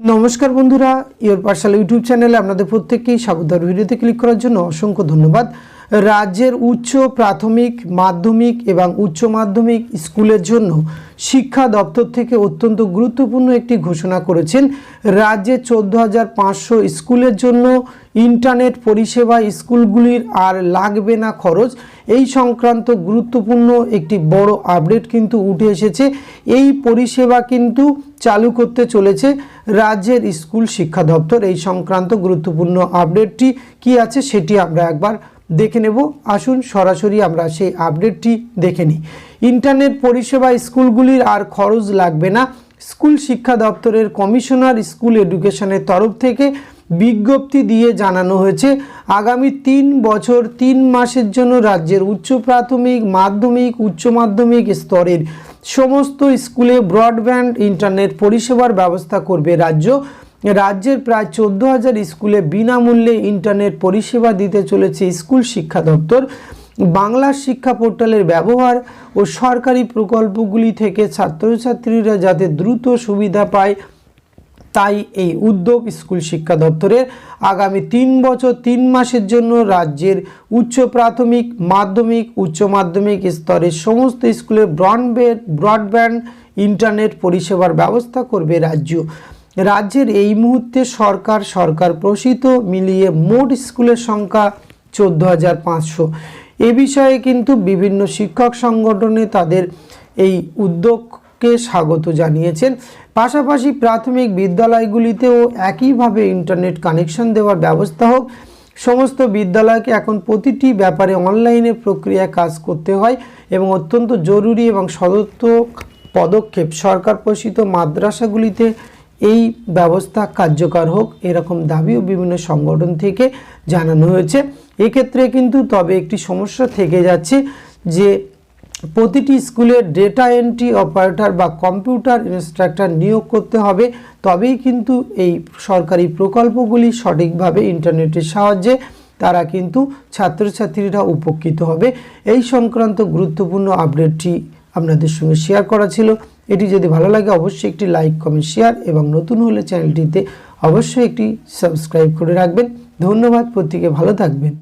नमस्कार बंधुरा योर पाठशाला यूट्यूब चैनेले आपनादेर प्रत्येककेई स्वागत। भिडियोते क्लिक करार जोन्नो असंख्य धन्यवाद। राज्येर उच्च प्राथमिक माध्यमिक एवं उच्च माध्यमिक स्कूलेर जोन्नो शिक्षा दफ्तर थेके अत्यंत गुरुत्वपूर्ण एकटी घोषणा करेছেন। राज्ये 14,500 स्कूलेर जोन्नो इंटरनेट परिसेवा स्कूलगुलिर आर लागबे ना खरच এই সংক্রান্ত গুরুত্বপূর্ণ একটি বড় আপডেট কিন্তু উঠে এসেছে। এই পরিষেবা কিন্তু চালু করতে চলেছে রাজ্যের স্কুল শিক্ষা দপ্তর। এই সংক্রান্ত গুরুত্বপূর্ণ আপডেটটি কি আছে সেটি আমরা একবার দেখে নেব। আসুন সরাসরি আমরা সেই আপডেটটি দেখে নিই। ইন্টারনেট পরিষেবা স্কুলগুলির আর খরচ লাগবে না। স্কুল শিক্ষা দপ্তরের কমিশনার স্কুল এডুকেশনের তরফ থেকে বিজ্ঞপ্তি দিয়ে জানানো হয়েছে আগামী 3 বছর 3 মাসের জন্য রাজ্যের উচ্চ প্রাথমিক মাধ্যমিক উচ্চ মাধ্যমিক স্তরের সমস্ত স্কুলে ব্রডব্যান্ড ইন্টারনেট পরিষেবার ব্যবস্থা করবে রাজ্য। রাজ্যের প্রায় 14,000 স্কুলে বিনামূল্যে ইন্টারনেট পরিষেবা দিতে চলেছে স্কুল শিক্ষা দপ্তর। বাংলা শিক্ষা পোর্টালের ব্যবহার ও সরকারি প্রকল্পগুলি থেকে ছাত্রছাত্রীরা যাতে দ্রুত সুবিধা পায় তাই এই উদ্যোগ স্কুল শিক্ষা দপ্তরের। আগামী 3 বছর 3 মাসের জন্য রাজ্যের উচ্চ প্রাথমিক মাধ্যমিক উচ্চ মাধ্যমিক স্তরের সমস্ত স্কুলে ব্রডব্যান্ড ইন্টারনেট পরিষেবার ব্যবস্থা করবে রাজ্য। রাজ্যের এই মুহূর্তে সরকার প্রসূত মিলিয়ে মোট স্কুলের সংখ্যা 14,500। এ বিষয়ে কিন্তু বিভিন্ন শিক্ষক সংগঠনে তাদের এই উদ্যোগকে স্বাগত জানিয়েছেন। পাশাপাশি প্রাথমিক বিদ্যালয়গুলিতেও একইভাবে ইন্টারনেট কানেকশন দেওয়ার ব্যবস্থা হোক। সমস্ত বিদ্যালয়কে এখন প্রতিটি ব্যাপারে অনলাইনে প্রক্রিয়া কাজ করতে হয় এবং অত্যন্ত জরুরি এবং সদর্থক পদক্ষেপ সরকার প্রসূত মাদ্রাসাগুলিতে এই ব্যবস্থা কার্যকর হোক এরকম দাবিও বিভিন্ন সংগঠন থেকে জানানো হয়েছে। এক্ষেত্রে কিন্তু তবে একটি সমস্যা থেকে যাচ্ছে যে প্রতিটি স্কুলে ডেটা এন্ট্রি অপারেটর বা কম্পিউটার ইনস্ট্রাক্টর নিয়োগ করতে হবে, তবেই কিন্তু এই সরকারি প্রকল্পগুলি সঠিকভাবে ইন্টারনেটের সাহায্যে তারা কিন্তু ছাত্রছাত্রীরা উপকৃত হবে। এই সংক্রান্ত গুরুত্বপূর্ণ আপডেটটি আপনাদের সঙ্গে শেয়ার করা ছিল। এটি যদি ভালো লাগে অবশ্যই একটি লাইক কমেন্ট শেয়ার এবং নতুন হলে চ্যানেলটিতে অবশ্যই একটি সাবস্ক্রাইব করে রাখবেন। ধন্যবাদ, প্রত্যেকে ভালো থাকবেন।